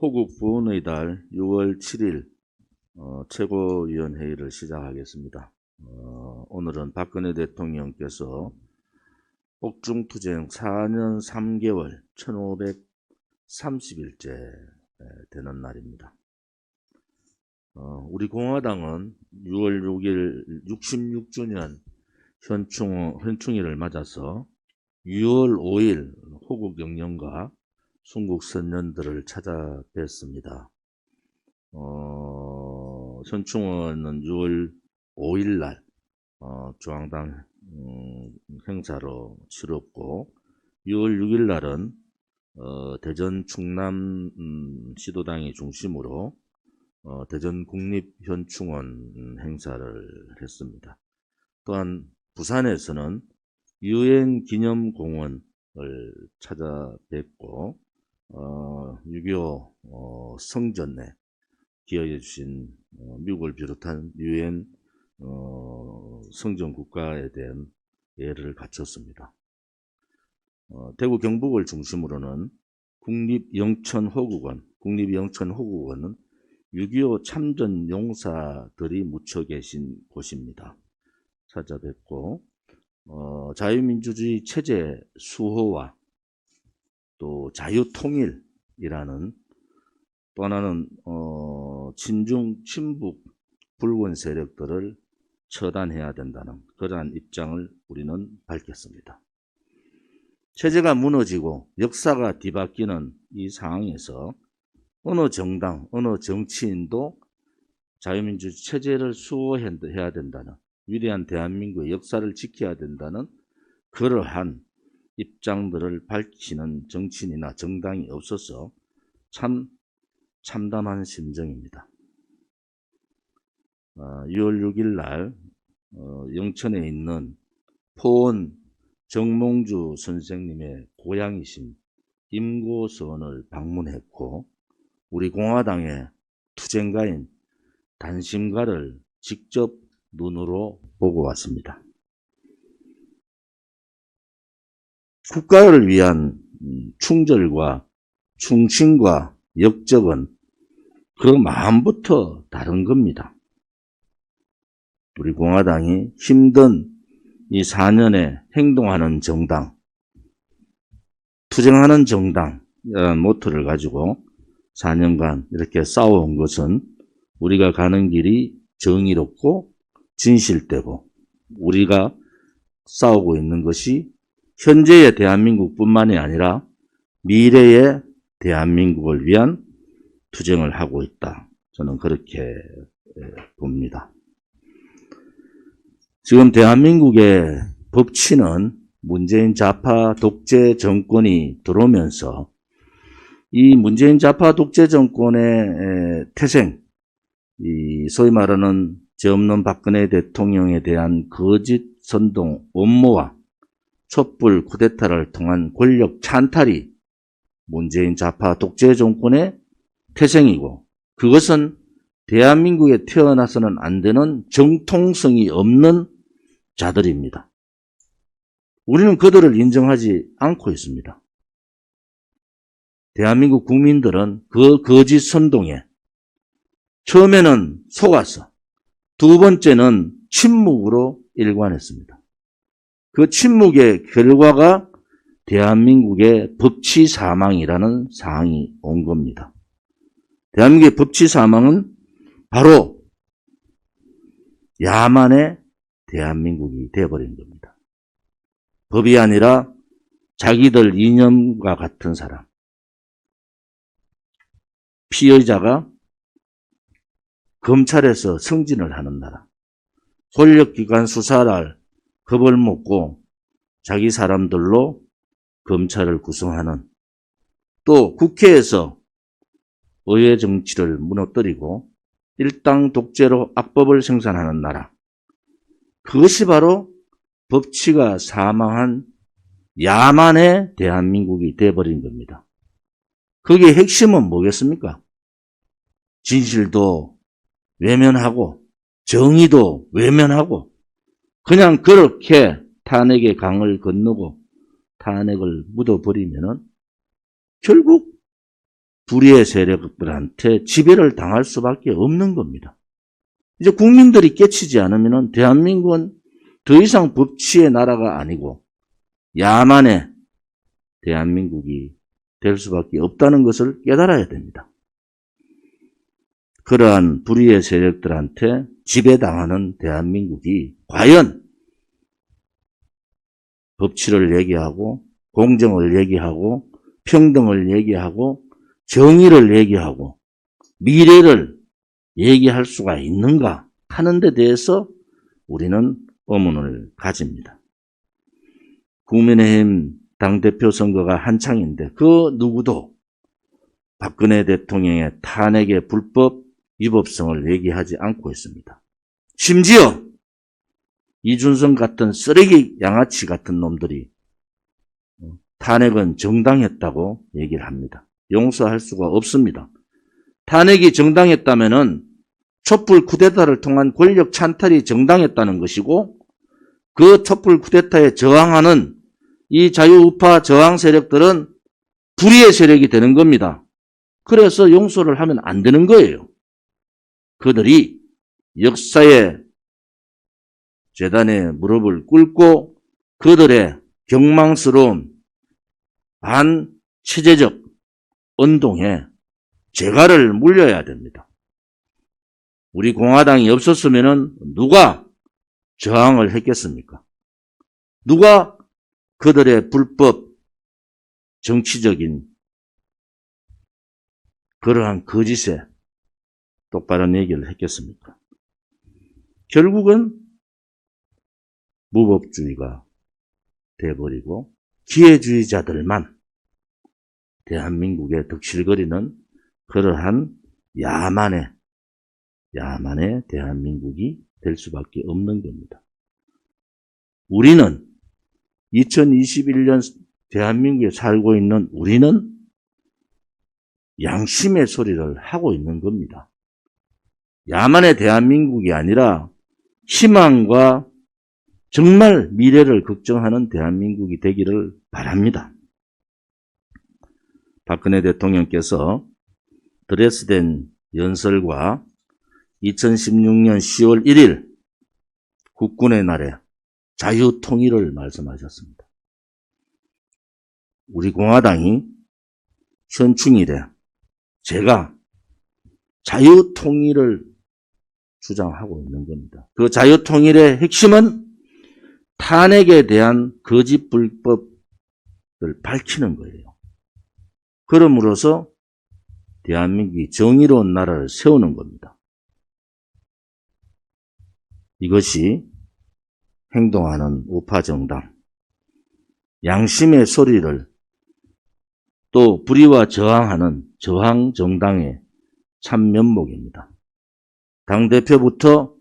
호국 부운의 달 6월 7일 최고위원회의를 시작하겠습니다. 오늘은 박근혜 대통령께서 옥중투쟁 4년 3개월 1530일째 되는 날입니다. 우리 공화당은 6월 6일 66주년 현충일을 맞아서 6월 5일 호국 영령과 순국 선년들을 찾아뵙습니다. 현충원은 6월 5일 날 중앙당 행사로 치렀고 6월 6일 날은 대전 충남 시도당이 중심으로 대전 국립현충원 행사를 했습니다. 또한 부산에서는 유엔기념공원을 찾아뵙고 6.25 성전에 기여해 주신 미국을 비롯한 유엔 성전 국가에 대한 예를 바쳤습니다. 대구 경북을 중심으로는 국립영천호국원은 6.25 참전 용사들이 묻혀 계신 곳입니다. 찾아뵙고 자유민주주의 체제 수호와 또 자유통일이라는 또 하나는 친중 친북 불권 세력들을 처단해야 된다는 그러한 입장을 우리는 밝혔습니다. 체제가 무너지고 역사가 뒤바뀌는 이 상황에서 어느 정당, 어느 정치인도 자유민주주의 체제를 수호해야 된다는 위대한 대한민국의 역사를 지켜야 된다는 그러한 입장들을 밝히는 정치인이나 정당이 없어서 참 참담한 심정입니다. 6월 6일 날 영천에 있는 포원 정몽주 선생님의 고향이신 임고선을 방문했고 우리 공화당의 투쟁가인 단심가를 직접 눈으로 보고 왔습니다. 국가를 위한 충절과 충신과 역적은 그 마음부터 다른 겁니다. 우리 공화당이 힘든 이 4년에 행동하는 정당, 투쟁하는 정당이라는 모토를 가지고 4년간 이렇게 싸워온 것은 우리가 가는 길이 정의롭고 진실되고 우리가 싸우고 있는 것이 현재의 대한민국뿐만이 아니라 미래의 대한민국을 위한 투쟁을 하고 있다. 저는 그렇게 봅니다. 지금 대한민국의 법치는 문재인 좌파 독재 정권이 들어오면서 이 문재인 좌파 독재 정권의 태생, 이 소위 말하는 죄 없는 박근혜 대통령에 대한 거짓 선동 음모와 촛불 쿠데타를 통한 권력 찬탈이 문재인 좌파 독재 정권의 태생이고 그것은 대한민국에 태어나서는 안 되는 정통성이 없는 자들입니다. 우리는 그들을 인정하지 않고 있습니다. 대한민국 국민들은 그 거짓 선동에 처음에는 속았어. 두 번째는 침묵으로 일관했습니다. 그 침묵의 결과가 대한민국의 법치 사망이라는 상황이 온 겁니다. 대한민국의 법치 사망은 바로 야만의 대한민국이 되어버린 겁니다. 법이 아니라 자기들 이념과 같은 사람, 피의자가 검찰에서 승진을 하는 나라, 권력기관 수사를 겁을 먹고 자기 사람들로 검찰을 구성하는 또 국회에서 의회 정치를 무너뜨리고 일당 독재로 악법을 생산하는 나라, 그것이 바로 법치가 사망한 야만의 대한민국이 되어버린 겁니다. 거기에 핵심은 뭐겠습니까? 진실도 외면하고 정의도 외면하고 그냥 그렇게 탄핵의 강을 건너고 탄핵을 묻어버리면은 결국 불의의 세력들한테 지배를 당할 수밖에 없는 겁니다. 이제 국민들이 깨치지 않으면 대한민국은 더 이상 법치의 나라가 아니고 야만의 대한민국이 될 수밖에 없다는 것을 깨달아야 됩니다. 그러한 불의의 세력들한테 지배당하는 대한민국이 과연 법치를 얘기하고 공정을 얘기하고 평등을 얘기하고 정의를 얘기하고 미래를 얘기할 수가 있는가 하는 데 대해서 우리는 의문을 가집니다. 국민의힘 당대표 선거가 한창인데 그 누구도 박근혜 대통령의 탄핵의 불법 위법성을 얘기하지 않고 있습니다. 심지어 이준석 같은 쓰레기 양아치 같은 놈들이 탄핵은 정당했다고 얘기를 합니다. 용서할 수가 없습니다. 탄핵이 정당했다면은 촛불 쿠데타를 통한 권력 찬탈이 정당했다는 것이고 그 촛불 쿠데타에 저항하는 이 자유우파 저항 세력들은 불의의 세력이 되는 겁니다. 그래서 용서를 하면 안 되는 거예요. 그들이 역사의 재단에 무릎을 꿇고 그들의 경망스러운 반체제적 운동에 재갈을 물려야 됩니다. 우리 공화당이 없었으면 누가 저항을 했겠습니까? 누가 그들의 불법 정치적인 그러한 거짓에 똑바른 얘기를 했겠습니까? 결국은 무법주의가 돼버리고 기회주의자들만 대한민국에 득실거리는 그러한 야만의 대한민국이 될 수밖에 없는 겁니다. 우리는 2021년 대한민국에 살고 있는 우리는 양심의 소리를 하고 있는 겁니다. 야만의 대한민국이 아니라 희망과 정말 미래를 걱정하는 대한민국이 되기를 바랍니다. 박근혜 대통령께서 드레스덴 연설과 2016년 10월 1일 국군의 날에 자유통일을 말씀하셨습니다. 우리 공화당이 현충일에 제가 자유통일을 주장하고 있는 겁니다. 그 자유통일의 핵심은 탄핵에 대한 거짓 불법을 밝히는 거예요. 그럼으로써 대한민국이 정의로운 나라를 세우는 겁니다. 이것이 행동하는 우파정당, 양심의 소리를 또 불의와 저항하는 저항정당의 참 면목입니다. 당대표부터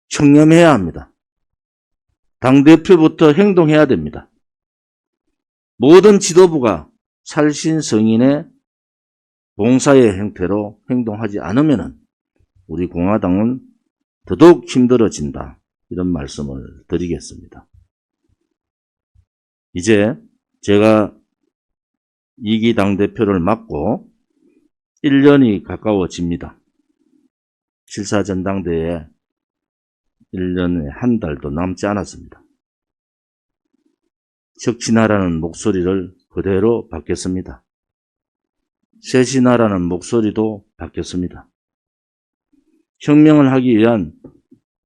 청렴해야 합니다. 당대표부터 행동해야 됩니다. 모든 지도부가 살신성인의 봉사의 형태로 행동하지 않으면 우리 공화당은 더더욱 힘들어진다. 이런 말씀을 드리겠습니다. 이제 제가 2기 당대표를 맡고 1년이 가까워집니다. 7.4 전당대회에 1년에 한 달도 남지 않았습니다. 혁신하라는 목소리를 그대로 받겠습니다. 쇄신하라는 목소리도 받겠습니다. 혁명을 하기 위한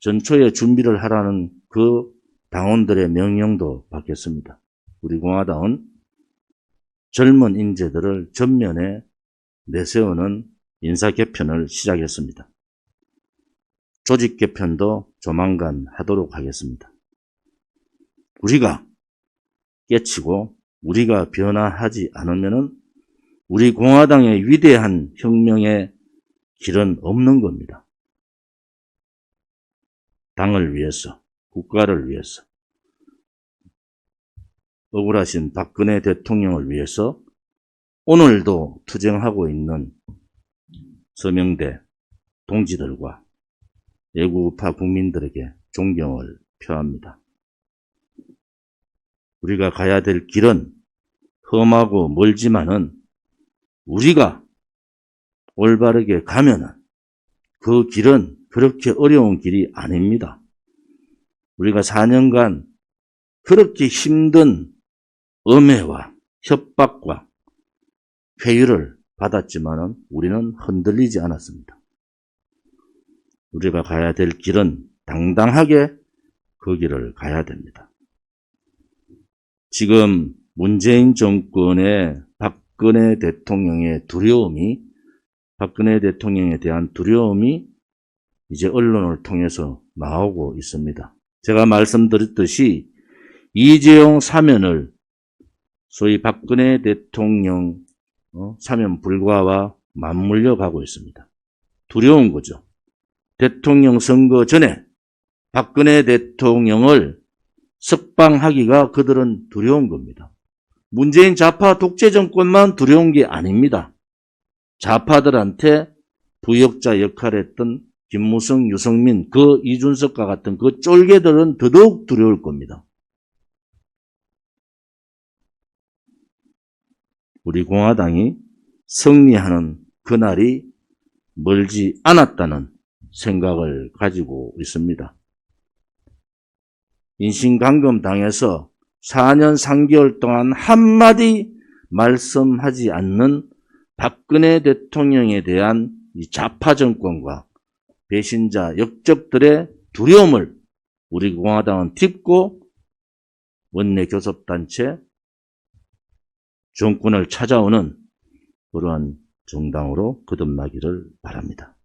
전초의 준비를 하라는 그 당원들의 명령도 받겠습니다. 우리 공화당은 젊은 인재들을 전면에 내세우는 인사 개편을 시작했습니다. 조직 개편도 조만간 하도록 하겠습니다. 우리가 깨치고 우리가 변화하지 않으면 우리 공화당의 위대한 혁명의 길은 없는 겁니다. 당을 위해서, 국가를 위해서, 억울하신 박근혜 대통령을 위해서 오늘도 투쟁하고 있는 서명대 동지들과 애국우파 국민들에게 존경을 표합니다. 우리가 가야 될 길은 험하고 멀지만은 우리가 올바르게 가면은 그 길은 그렇게 어려운 길이 아닙니다. 우리가 4년간 그렇게 힘든 엄해와 협박과 회유를 받았지만은 우리는 흔들리지 않았습니다. 우리가 가야 될 길은 당당하게 그 길을 가야 됩니다. 지금 문재인 정권의 박근혜 대통령에 대한 두려움이 이제 언론을 통해서 나오고 있습니다. 제가 말씀드렸듯이 이재용 사면을 소위 박근혜 대통령 사면 불가와 맞물려 가고 있습니다. 두려운 거죠. 대통령 선거 전에 박근혜 대통령을 석방하기가 그들은 두려운 겁니다. 문재인 좌파 독재 정권만 두려운 게 아닙니다. 좌파들한테 부역자 역할을 했던 김무성, 유승민, 그 이준석과 같은 그 쫄개들은 더더욱 두려울 겁니다. 우리 공화당이 승리하는 그날이 멀지 않았다는 생각을 가지고 있습니다. 인신감금 당해서 4년 3개월 동안 한마디 말씀하지 않는 박근혜 대통령에 대한 이 좌파 정권과 배신자 역적들의 두려움을 우리 공화당은 딛고 원내교섭단체 정권을 찾아오는 그러한 정당으로 거듭나기를 바랍니다.